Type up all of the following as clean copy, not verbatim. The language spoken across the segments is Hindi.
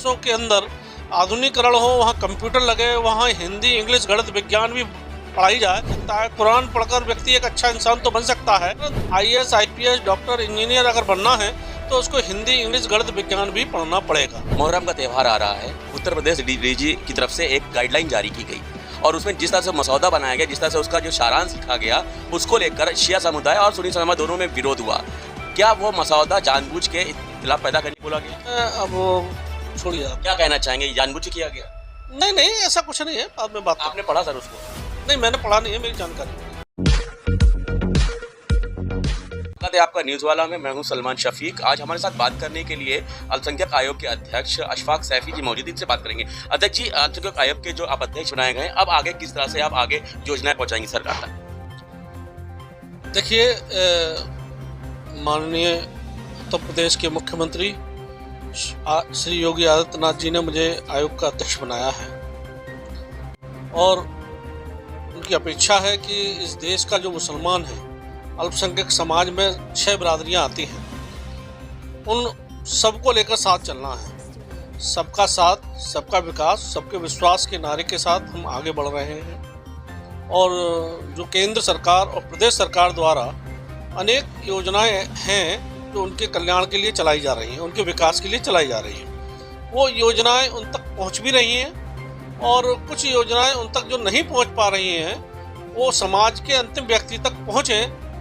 मदरसों के अंदर आधुनिकरण हो, वहाँ कंप्यूटर लगे, वहाँ हिंदी, इंग्लिश, गणित, विज्ञान भी पढ़ाई जाए सकता है। कुरान पढ़कर व्यक्ति एक अच्छा इंसान तो बन सकता है। आईएएस, आईपीएस, डॉक्टर, इंजीनियर अगर बनना है तो उसको हिंदी, इंग्लिश, गणित, विज्ञान भी पढ़ना पड़ेगा। मुहर्रम का त्यौहार आ रहा है। उत्तर प्रदेश डीजी की तरफ से एक गाइडलाइन जारी की गई और उसमें जिस तरह से मसौदा बनाया गया, जिस तरह से उसका जो सारांश लिखा गया, उसको लेकर शिया समुदाय और सुन्नी समुदाय दोनों में विरोध हुआ। क्या वो मसौदा जानबूझ के इख्तिलाफ पैदा करने बोला गया? अब छोड़िए, आप क्या कहना चाहेंगे? जानबूझ के किया गया? नहीं, ऐसा कुछ नहीं है। बाद में बात आपने पढ़ा सर उसको? नहीं, मैंने पढ़ा नहीं है, मेरी जानकारी। आपका न्यूज वाला में मैं हूं सलमान शफीक। आज हमारे साथ बात करने के लिए अल्पसंख्यक आयोग के अध्यक्ष अशफाक सैफी जी मौजूद, इनसे बात करेंगे। अध्यक्ष जी, अल्पसंख्यक आयोग के जो आप अध्यक्ष बनाए गए, अब आगे किस तरह से आप आगे योजनाएं पहुंचाएंगे सरकार तक? देखिए, माननीय उत्तर प्रदेश के मुख्यमंत्री श्री योगी आदित्यनाथ जी ने मुझे आयोग का अध्यक्ष बनाया है और उनकी अपेक्षा है कि इस देश का जो मुसलमान है, अल्पसंख्यक समाज में 6 बिरादरियां आती हैं, उन सबको लेकर साथ चलना है। सबका साथ, सबका विकास, सबके विश्वास के नारे के साथ हम आगे बढ़ रहे हैं। और जो केंद्र सरकार और प्रदेश सरकार द्वारा अनेक योजनाएं हैं जो उनके कल्याण के लिए चलाई जा रही हैं, उनके विकास के लिए चलाई जा रही हैं, वो योजनाएं उन तक पहुंच भी रही हैं और कुछ योजनाएं उन तक जो नहीं पहुंच पा रही हैं वो समाज के अंतिम व्यक्ति तक पहुंचे,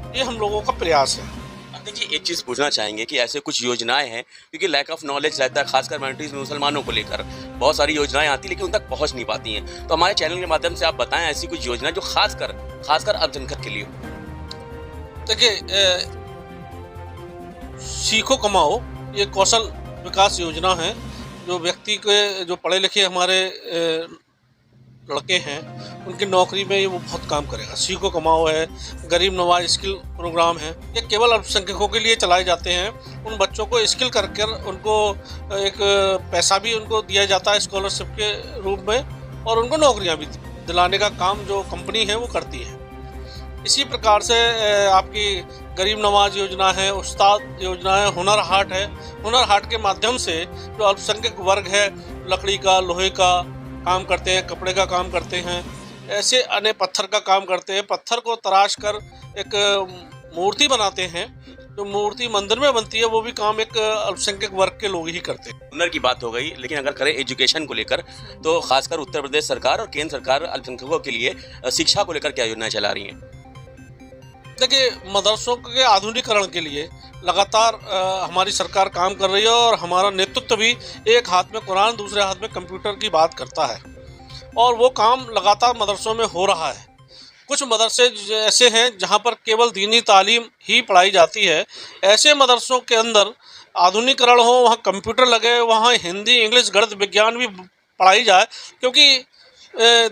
ये हम लोगों का प्रयास है। देखिए, एक चीज़ पूछना चाहेंगे कि ऐसे कुछ योजनाएं हैं, क्योंकि लैक ऑफ नॉलेज रहता है, खासकर माइनॉरिटीज मुसलमानों को लेकर बहुत सारी योजनाएं आती लेकिन उन तक पहुंच नहीं पाती हैं। तो हमारे चैनल के माध्यम से आप बताएं ऐसी कुछ योजना जो खासकर अल्पसंख्यक के लिए हो। देखिए, सीखो कमाओ ये कौशल विकास योजना है, जो व्यक्ति के जो पढ़े लिखे हमारे लड़के हैं उनकी नौकरी में ये वो बहुत काम करेगा। सीखो कमाओ है, गरीब नवाज स्किल प्रोग्राम है, ये केवल अल्पसंख्यकों के लिए चलाए जाते हैं। उन बच्चों को स्किल करके उनको एक पैसा भी उनको दिया जाता है स्कॉलरशिप के रूप में, और उनको नौकरियां भी दिलाने का काम जो कंपनी है वो करती है। इसी प्रकार से आपकी गरीब नवाज योजना है, उस्ताद योजना है, हुनर हाट है। हुनर हाट के माध्यम से जो अल्पसंख्यक वर्ग है, लकड़ी का, लोहे का काम करते हैं, कपड़े का काम करते हैं, ऐसे अन्य पत्थर का काम करते हैं। पत्थर को तराश कर एक मूर्ति बनाते हैं, जो मूर्ति मंदिर में बनती है, वो भी काम एक अल्पसंख्यक वर्ग के लोग ही करते हैं। हुनर की बात हो गई, लेकिन अगर करें एजुकेशन को लेकर तो खासकर उत्तर प्रदेश सरकार और केंद्र सरकार अल्पसंख्यकों के लिए शिक्षा को लेकर क्या योजनाएं चला रही हैं? देखिए, मदरसों के आधुनिकीकरण के लिए लगातार हमारी सरकार काम कर रही है और हमारा नेतृत्व भी एक हाथ में कुरान, दूसरे हाथ में कंप्यूटर की बात करता है, और वो काम लगातार मदरसों में हो रहा है। कुछ मदरसे ऐसे हैं जहां पर केवल दीनी तालीम ही पढ़ाई जाती है। ऐसे मदरसों के अंदर आधुनिकीकरण हो, वहाँ कंप्यूटर लगे, वहाँ हिंदी, इंग्लिश, गणित, विज्ञान भी पढ़ाई जाए, क्योंकि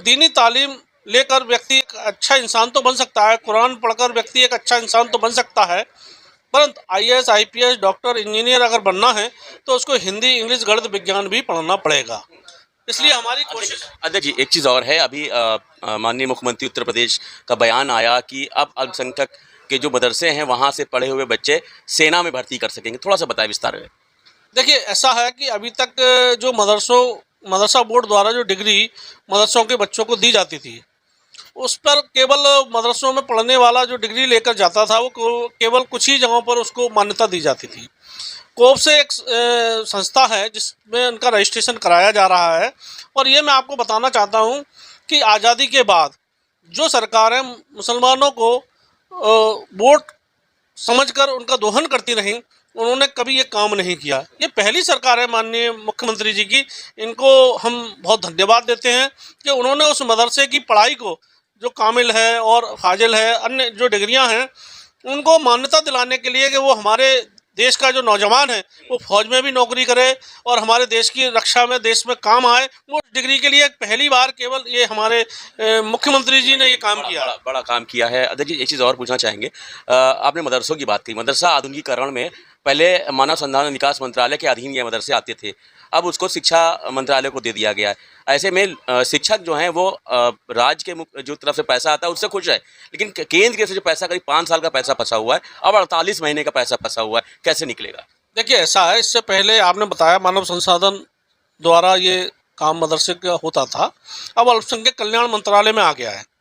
दीनी तालीम लेकर व्यक्ति एक अच्छा इंसान तो बन सकता है, कुरान पढ़कर व्यक्ति एक अच्छा इंसान तो बन सकता है, परंतु आईएएस, आईपीएस, डॉक्टर, इंजीनियर अगर बनना है तो उसको हिंदी, इंग्लिश, गणित, विज्ञान भी पढ़ना पड़ेगा। इसलिए हमारी कोशिश। अध्यक्ष जी, एक चीज़ और है, अभी माननीय मुख्यमंत्री उत्तर प्रदेश का बयान आया कि अब अल्पसंख्यक के जो मदरसे हैं वहाँ से पढ़े हुए बच्चे सेना में भर्ती कर सकेंगे। थोड़ा सा बताएं विस्तार में। देखिए, ऐसा है कि अभी तक जो मदरसा बोर्ड द्वारा जो डिग्री मदरसों के बच्चों को दी जाती थी, उस पर केवल मदरसों में पढ़ने वाला जो डिग्री लेकर जाता था वो केवल कुछ ही जगहों पर उसको मान्यता दी जाती थी। कोब से एक संस्था है जिसमें उनका रजिस्ट्रेशन कराया जा रहा है, और ये मैं आपको बताना चाहता हूँ कि आज़ादी के बाद जो सरकारें मुसलमानों को वोट समझकर उनका दोहन करती रहीं, उन्होंने कभी ये काम नहीं किया। ये पहली सरकार है माननीय मुख्यमंत्री जी की, इनको हम बहुत धन्यवाद देते हैं कि उन्होंने उस मदरसे की पढ़ाई को, जो कामिल है और फाजिल है, अन्य जो डिग्रियां हैं, उनको मान्यता दिलाने के लिए कि वो हमारे देश का जो नौजवान है वो फौज में भी नौकरी करे और हमारे देश की रक्षा में, देश में काम आए, वो डिग्री के लिए पहली बार केवल ये हमारे मुख्यमंत्री जी ने ये काम किया। बड़ा काम किया है। अध्यक्ष जी, एक चीज़ और पूछना चाहेंगे, आपने मदरसों की बात की। मदरसा आधुनिकीकरण में पहले मानव संसाधन विकास मंत्रालय के अधीन ये मदरसे आते थे, अब उसको शिक्षा मंत्रालय को दे दिया गया है। ऐसे में शिक्षक जो हैं वो राज्य के जो तरफ से पैसा आता है उससे खुश है, लेकिन केंद्र के से जो पैसा, करीब 5 साल का पैसा फंसा हुआ है, अब 48 महीने का पैसा फंसा हुआ है, कैसे निकलेगा? देखिए, ऐसा है, इससे पहले आपने बताया मानव संसाधन द्वारा ये काम मदरसे का होता था, अब अल्पसंख्यक कल्याण मंत्रालय में आ गया है।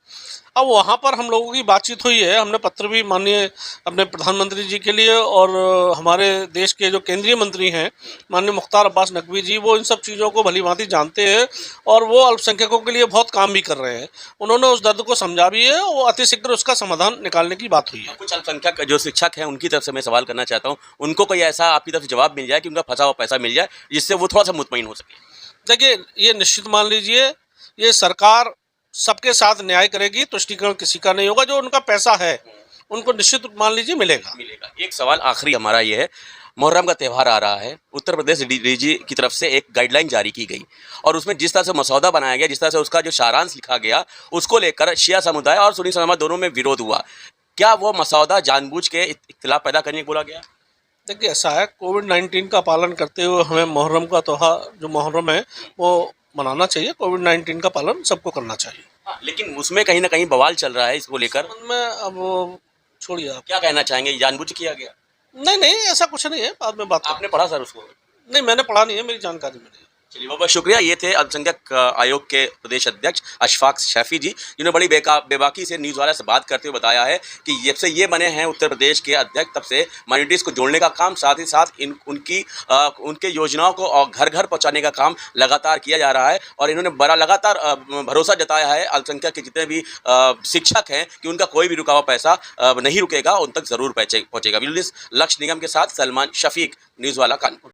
अब वहाँ पर हम लोगों की बातचीत हुई है, हमने पत्र भी माननीय अपने प्रधानमंत्री जी के लिए और हमारे देश के जो केंद्रीय मंत्री हैं माननीय मुख्तार अब्बास नकवी जी, वो इन सब चीज़ों को भलीभांति जानते हैं और वो अल्पसंख्यकों के लिए बहुत काम भी कर रहे हैं। उन्होंने उस दर्द को समझा भी है और अतिशीघ्र उसका समाधान निकालने की बात हुई है। कुछ अल्पसंख्यक जो शिक्षक हैं उनकी तरफ से मैं सवाल करना चाहता हूँ, उनको कोई ऐसा आपकी तरफ से जवाब मिल जाए कि उनका फंसा हुआ पैसा मिल जाए जिससे वो थोड़ा सा मुतमईन हो सके? देखिए, ये निश्चित मान लीजिए, ये सरकार सबके साथ न्याय करेगी, तुष्टीकरण किसी का नहीं होगा। जो उनका पैसा है उनको निश्चित मान लीजिए मिलेगा। मिलेगा। एक सवाल आखिरी हमारा ये है, मुहर्रम का त्यौहार आ रहा है, उत्तर प्रदेश डीजी की तरफ से एक गाइडलाइन जारी की गई और उसमें जिस तरह से मसौदा बनाया गया, जिस तरह से उसका जो सारांश लिखा गया, उसको लेकर शिया समुदाय और सुन्नी समुदाय दोनों में विरोध हुआ। क्या वो मसौदा जानबूझ के इख्तिलाफ पैदा करने को बोला गया? देखिए, ऐसा है, कोविड-19 का पालन करते हुए हमें मुहर्रम का त्योहार जो मुहर्रम है वो मनाना चाहिए। कोविड-19 का पालन सबको करना चाहिए। हाँ, लेकिन उसमें कहीं ना कहीं बवाल चल रहा है इसको लेकर। मैं अब छोड़िए आप। क्या कहना चाहेंगे, जानबूझ के किया गया? नहीं नहीं, ऐसा कुछ नहीं है, बाद में बात आपने पढ़ा सर उसको? नहीं, मैंने पढ़ा नहीं है, मेरी जानकारी में नहीं है। चलिए, बहुत बहुत शुक्रिया। ये थे अल्पसंख्यक आयोग के प्रदेश अध्यक्ष अशफाक शफी जी, जिन्होंने बड़ी बेबाकी से न्यूज़ वाला से बात करते हुए बताया है कि जब से ये बने हैं उत्तर प्रदेश के अध्यक्ष, तब से माइनॉरिटीज़ को जोड़ने का काम, साथ ही साथ उनके योजनाओं को और घर घर पहुंचाने का काम लगातार किया जा रहा है और इन्होंने बड़ा लगातार भरोसा जताया है अल्पसंख्यक के जितने भी शिक्षक हैं कि उनका कोई भी रुका हुआ पैसा नहीं रुकेगा, उन तक ज़रूर पहुँचेगा। लक्ष्य निगम के साथ सलमान शफीक, न्यूज़ वाला कानपुर।